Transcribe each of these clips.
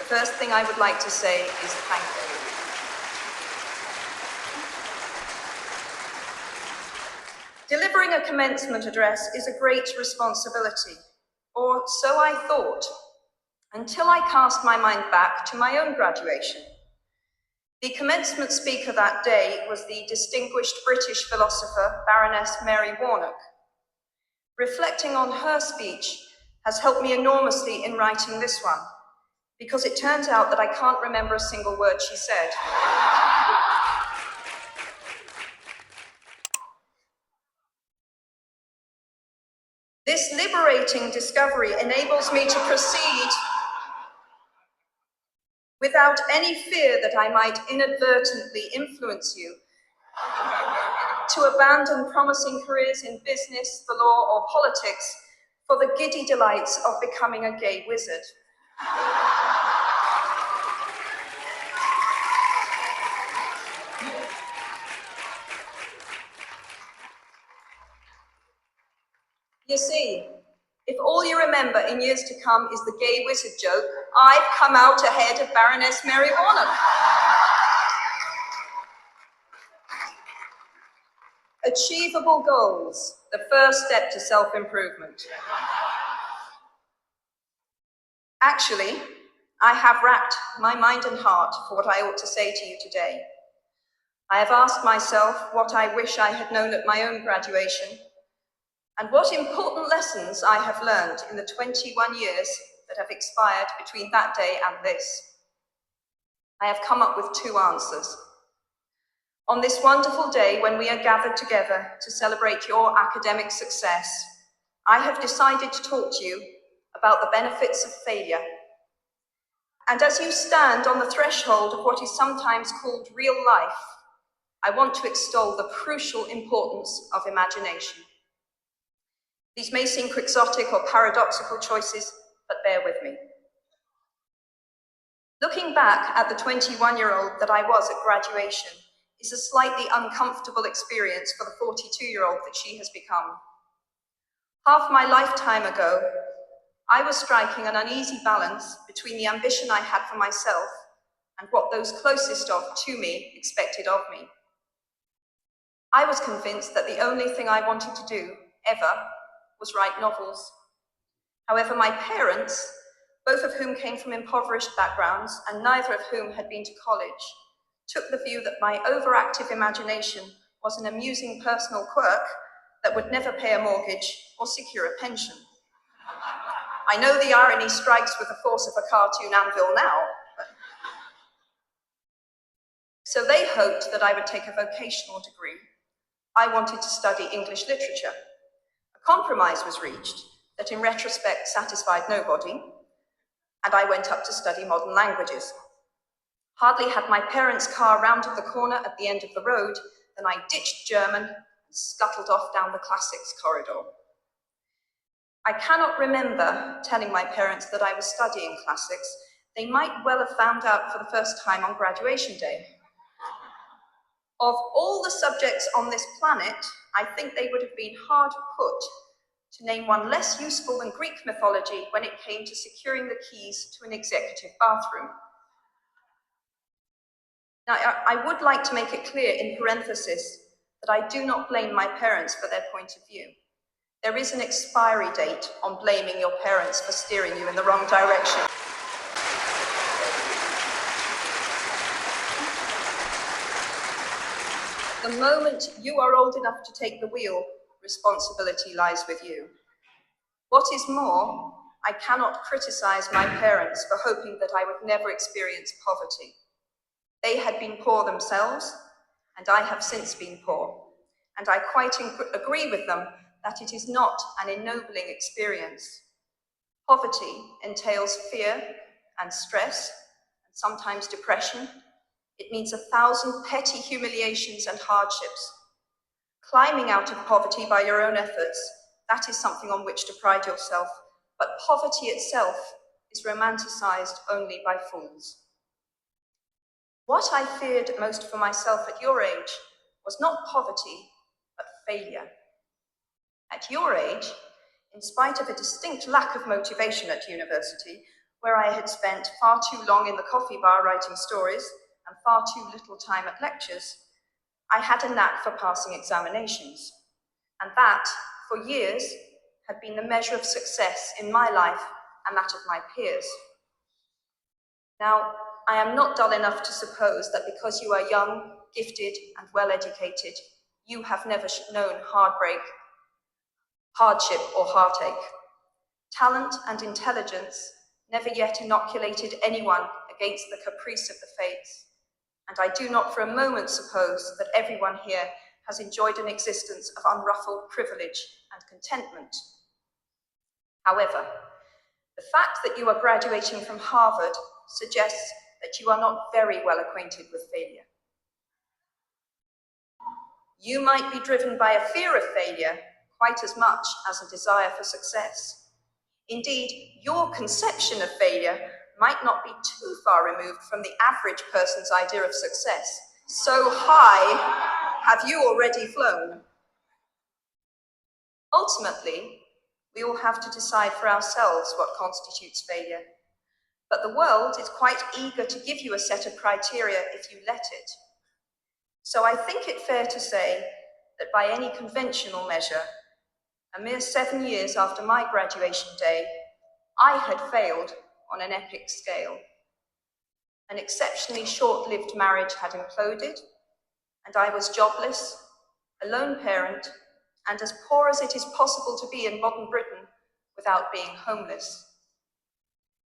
first thing I would like to say is thank you. Delivering a commencement address is a great responsibility, or so I thought, until I cast my mind back to my own graduation. The commencement speaker that day was the distinguished British philosopher, Baroness Mary Warnock. Reflecting on her speech has helped me enormously in writing this one, because it turns out that I can't remember a single word she said. This liberating discovery enables me to proceed without any fear that I might inadvertently influence you to abandon promising careers in business, the law, or politics for the giddy delights of becoming a gay wizard. You see, if all you remember in years to come is the gay wizard joke, I've come out ahead of Baroness Mary Warnock. Achievable goals, the first step to self-improvement. Actually, I have racked my mind and heart for what I ought to say to you today. I have asked myself what I wish I had known at my own graduation, and what important lessons I have learned in the 21 years that have expired between that day and this. I have come up with two answers. On this wonderful day when we are gathered together to celebrate your academic success, I have decided to talk to you about the benefits of failure. And as you stand on the threshold of what is sometimes called real life, I want to extol the crucial importance of imagination. These may seem quixotic or paradoxical choices, but bear with me. Looking back at the 21-year-old that I was at graduation is a slightly uncomfortable experience for the 42-year-old that she has become. Half my lifetime ago, I was striking an uneasy balance between the ambition I had for myself and what those closest to me expected of me. I was convinced that the only thing I wanted to do, ever, was write novels. However, my parents, both of whom came from impoverished backgrounds and neither of whom had been to college, took the view that my overactive imagination was an amusing personal quirk that would never pay a mortgage or secure a pension. I know the irony strikes with the force of a cartoon anvil now, so they hoped that I would take a vocational degree. I wanted to study English literature. A compromise was reached that in retrospect satisfied nobody, and I went up to study modern languages. Hardly had my parents' car rounded the corner at the end of the road than I ditched German and scuttled off down the classics corridor. I cannot remember telling my parents that I was studying classics. They might well have found out for the first time on graduation day. Of all the subjects on this planet, I think they would have been hard put to name one less useful than Greek mythology when it came to securing the keys to an executive bathroom. Now, I would like to make it clear in parenthesis that I do not blame my parents for their point of view. There is an expiry date on blaming your parents for steering you in the wrong direction. The moment you are old enough to take the wheel, responsibility lies with you. What is more, I cannot criticize my parents for hoping that I would never experience poverty. They had been poor themselves, and I have since been poor, and I quite agree with them that it is not an ennobling experience. Poverty entails fear and stress, and sometimes depression. It means 1,000 petty humiliations and hardships. Climbing out of poverty by your own efforts, that is something on which to pride yourself, but poverty itself is romanticized only by fools. What I feared most for myself at your age was not poverty, but failure. At your age, in spite of a distinct lack of motivation at university, where I had spent far too long in the coffee bar writing stories and far too little time at lectures, I had a knack for passing examinations, and that, for years, had been the measure of success in my life and that of my peers. Now, I am not dull enough to suppose that because you are young, gifted, and well-educated, you have never known heartbreak, hardship, or heartache. Talent and intelligence never yet inoculated anyone against the caprice of the fates, and I do not for a moment suppose that everyone here has enjoyed an existence of unruffled privilege and contentment. However, the fact that you are graduating from Harvard suggests that you are not very well acquainted with failure. You might be driven by a fear of failure quite as much as a desire for success. Indeed, your conception of failure might not be too far removed from the average person's idea of success. So high have you already flown. Ultimately, we all have to decide for ourselves what constitutes failure. But the world is quite eager to give you a set of criteria if you let it. So I think it fair to say that by any conventional measure, a mere 7 years after my graduation day, I had failed on an epic scale. An exceptionally short-lived marriage had imploded, and I was jobless, a lone parent, and as poor as it is possible to be in modern Britain without being homeless.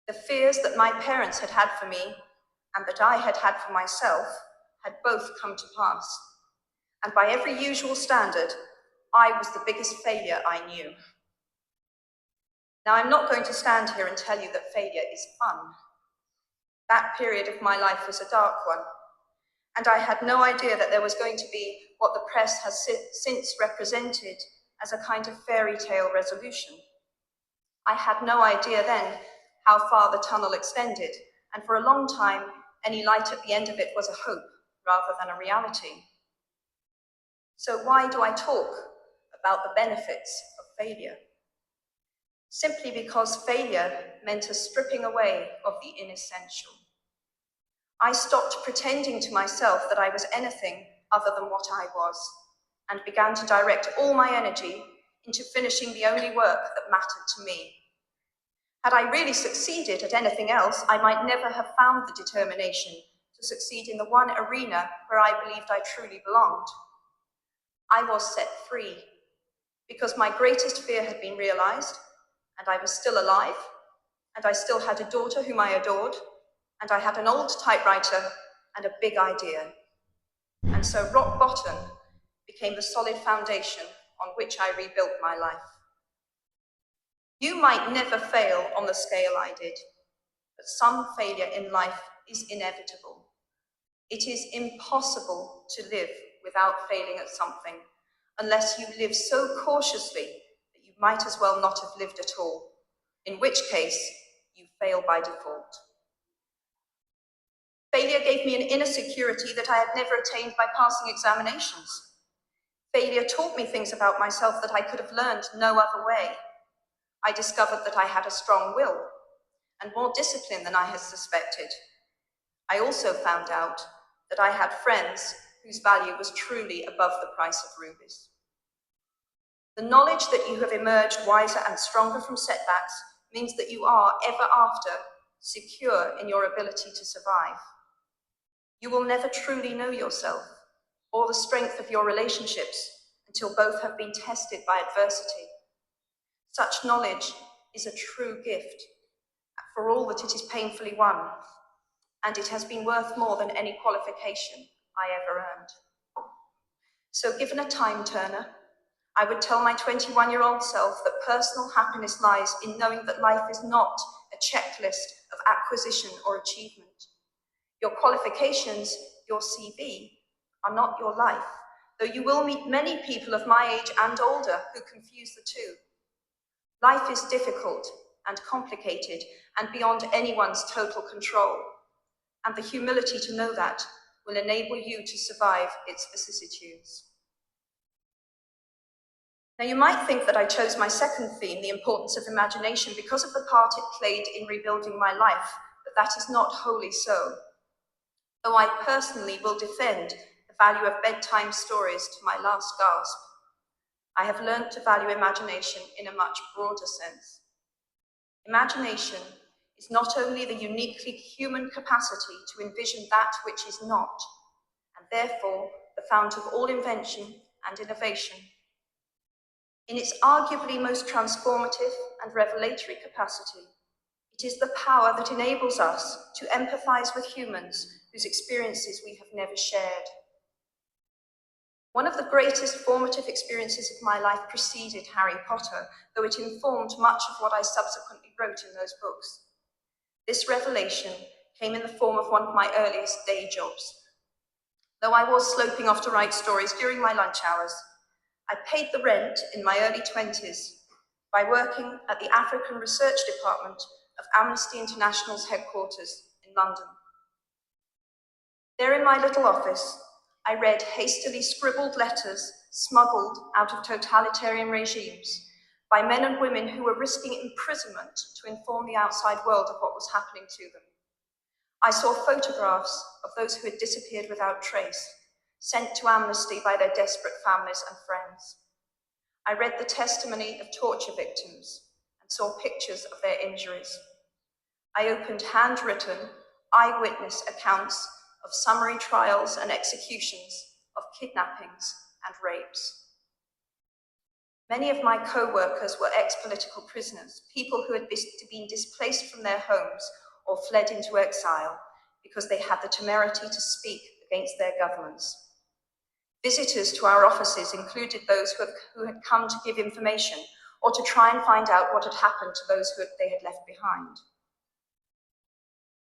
The fears that my parents had had for me and that I had had for myself had both come to pass. And by every usual standard, I was the biggest failure I knew. Now, I'm not going to stand here and tell you that failure is fun. That period of my life was a dark one, and I had no idea that there was going to be what the press has since represented as a kind of fairy tale resolution. I had no idea then how far the tunnel extended, and for a long time, any light at the end of it was a hope rather than a reality. So why do I talk about the benefits of failure? Simply because failure meant a stripping away of the inessential. I stopped pretending to myself that I was anything other than what I was, and began to direct all my energy into finishing the only work that mattered to me. Had I really succeeded at anything else, I might never have found the determination to succeed in the one arena where I believed I truly belonged. I was set free, because my greatest fear had been realized, and I was still alive, and I still had a daughter whom I adored, and I had an old typewriter and a big idea. And so rock bottom became the solid foundation on which I rebuilt my life. You might never fail on the scale I did, but some failure in life is inevitable. It is impossible to live without failing at something, unless you live so cautiously that you might as well not have lived at all, in which case you fail by default. Failure gave me an inner security that I had never attained by passing examinations. Failure taught me things about myself that I could have learned no other way. I discovered that I had a strong will and more discipline than I had suspected. I also found out that I had friends whose value was truly above the price of rubies. The knowledge that you have emerged wiser and stronger from setbacks means that you are, ever after, secure in your ability to survive. You will never truly know yourself or the strength of your relationships until both have been tested by adversity. Such knowledge is a true gift for all that it is painfully won, and it has been worth more than any qualification I ever earned. So given a time turner, I would tell my 21-year-old self that personal happiness lies in knowing that life is not a checklist of acquisition or achievement. Your qualifications, your CV, are not your life, though you will meet many people of my age and older who confuse the two. Life is difficult and complicated and beyond anyone's total control, and the humility to know that will enable you to survive its vicissitudes. Now, you might think that I chose my second theme, the importance of imagination, because of the part it played in rebuilding my life, but that is not wholly so. Though I personally will defend the value of bedtime stories to my last gasp, I have learned to value imagination in a much broader sense. Imagination is not only the uniquely human capacity to envision that which is not, and therefore the fount of all invention and innovation. In its arguably most transformative and revelatory capacity, it is the power that enables us to empathize with humans whose experiences we have never shared. One of the greatest formative experiences of my life preceded Harry Potter, though it informed much of what I subsequently wrote in those books. This revelation came in the form of one of my earliest day jobs. Though I was sloping off to write stories during my lunch hours, I paid the rent in my early 20s by working at the African Research Department of Amnesty International's headquarters in London. There in my little office, I read hastily scribbled letters smuggled out of totalitarian regimes by men and women who were risking imprisonment to inform the outside world of what was happening to them. I saw photographs of those who had disappeared without trace, sent to Amnesty by their desperate families and friends. I read the testimony of torture victims and saw pictures of their injuries. I opened handwritten, eyewitness accounts of summary trials and executions, of kidnappings and rapes. Many of my co-workers were ex-political prisoners, people who had been displaced from their homes or fled into exile because they had the temerity to speak against their governments. Visitors to our offices included those who had come to give information or to try and find out what had happened to those they had left behind.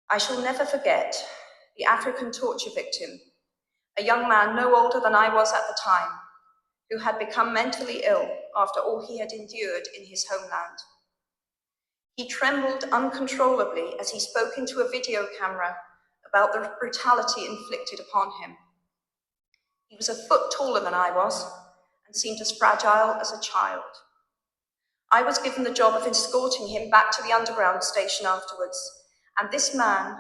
I shall never forget the African torture victim, a young man no older than I was at the time, who had become mentally ill after all he had endured in his homeland. He trembled uncontrollably as he spoke into a video camera about the brutality inflicted upon him. He was a foot taller than I was and seemed as fragile as a child. I was given the job of escorting him back to the underground station afterwards, and this man,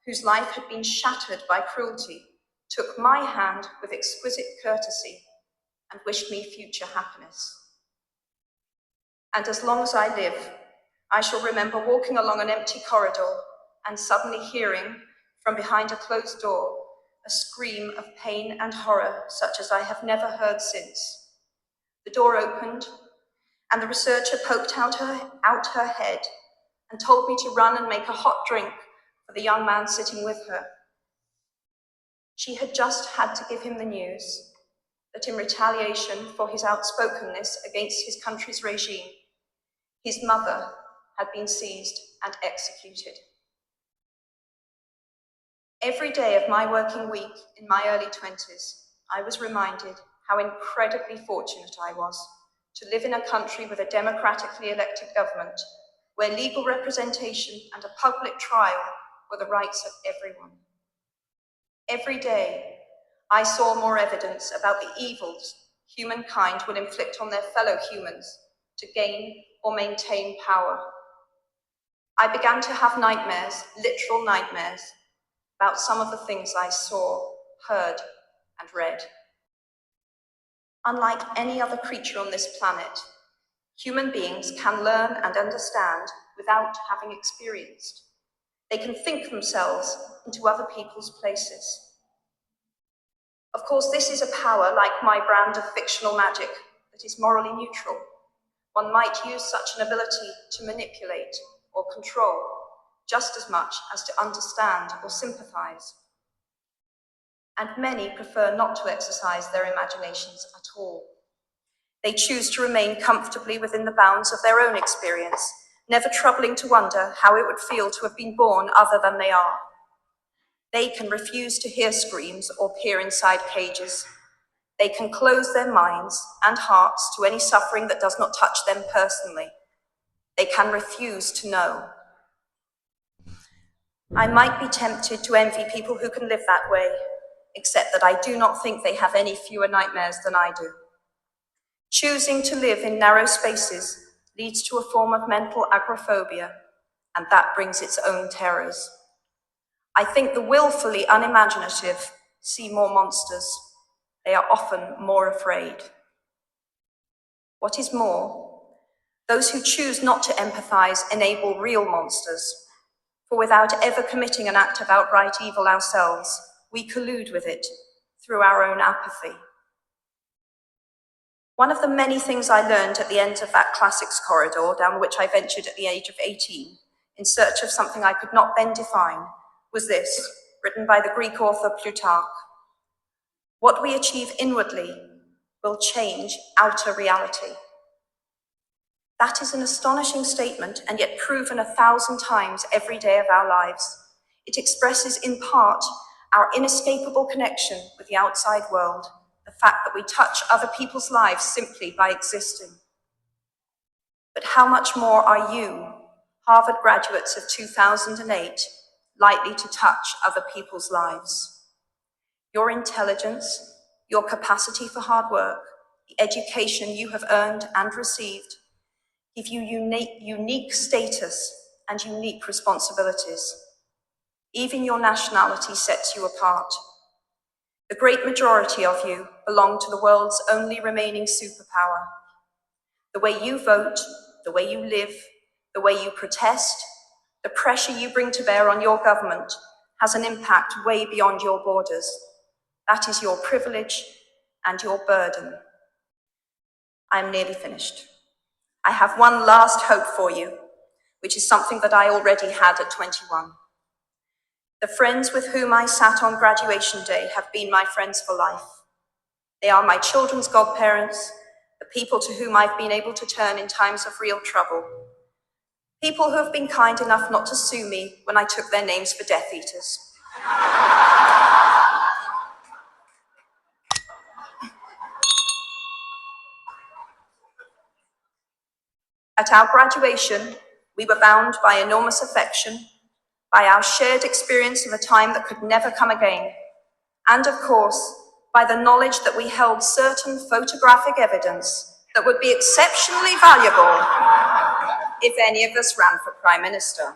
whose life had been shattered by cruelty, took my hand with exquisite courtesy and wished me future happiness. And as long as I live, I shall remember walking along an empty corridor and suddenly hearing, from behind a closed door, a scream of pain and horror such as I have never heard since. The door opened, and the researcher poked out her head and told me to run and make a hot drink for the young man sitting with her. She had just had to give him the news that in retaliation for his outspokenness against his country's regime, his mother had been seized and executed. Every day of my working week in my early 20s, I was reminded how incredibly fortunate I was to live in a country with a democratically elected government where legal representation and a public trial were the rights of everyone. Every day, I saw more evidence about the evils humankind will inflict on their fellow humans to gain or maintain power. I began to have nightmares, literal nightmares, about some of the things I saw, heard, and read. Unlike any other creature on this planet, human beings can learn and understand without having experienced. They can think themselves into other people's places. Of course, this is a power like my brand of fictional magic that is morally neutral. One might use such an ability to manipulate or control just as much as to understand or sympathize. And many prefer not to exercise their imaginations at all. They choose to remain comfortably within the bounds of their own experience, never troubling to wonder how it would feel to have been born other than they are. They can refuse to hear screams or peer inside cages. They can close their minds and hearts to any suffering that does not touch them personally. They can refuse to know. I might be tempted to envy people who can live that way, except that I do not think they have any fewer nightmares than I do. Choosing to live in narrow spaces leads to a form of mental agrophobia, and that brings its own terrors. I think the willfully unimaginative see more monsters. They are often more afraid. What is more, those who choose not to empathize enable real monsters, for without ever committing an act of outright evil ourselves, we collude with it through our own apathy. One of the many things I learned at the end of that classics corridor down which I ventured at the age of 18, in search of something I could not then define, was this, written by the Greek author Plutarch. What we achieve inwardly will change outer reality. That is an astonishing statement, and yet proven 1,000 times every day of our lives. It expresses in part our inescapable connection with the outside world, the fact that we touch other people's lives simply by existing. But how much more are you, Harvard graduates of 2008, likely to touch other people's lives? Your intelligence, your capacity for hard work, the education you have earned and received, give you unique status and unique responsibilities. Even your nationality sets you apart. The great majority of you belong to the world's only remaining superpower. The way you vote, the way you live, the way you protest, the pressure you bring to bear on your government has an impact way beyond your borders. That is your privilege and your burden. I am nearly finished. I have one last hope for you, which is something that I already had at 21. The friends with whom I sat on graduation day have been my friends for life. They are my children's godparents, the people to whom I've been able to turn in times of real trouble. People who have been kind enough not to sue me when I took their names for Death Eaters. At our graduation, we were bound by enormous affection, by our shared experience of a time that could never come again, and of course, by the knowledge that we held certain photographic evidence that would be exceptionally valuable if any of us ran for Prime Minister.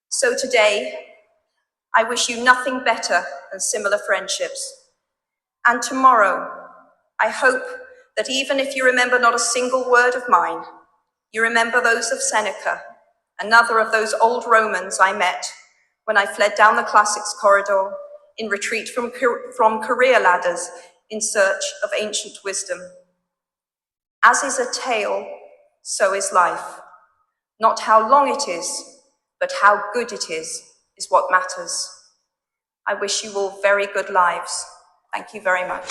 So today, I wish you nothing better than similar friendships. And tomorrow, I hope that even if you remember not a single word of mine, you remember those of Seneca, another of those old Romans I met when I fled down the classics corridor in retreat from career ladders in search of ancient wisdom. As is a tale, so is life. Not how long it is, but how good it is what matters. I wish you all very good lives. Thank you very much.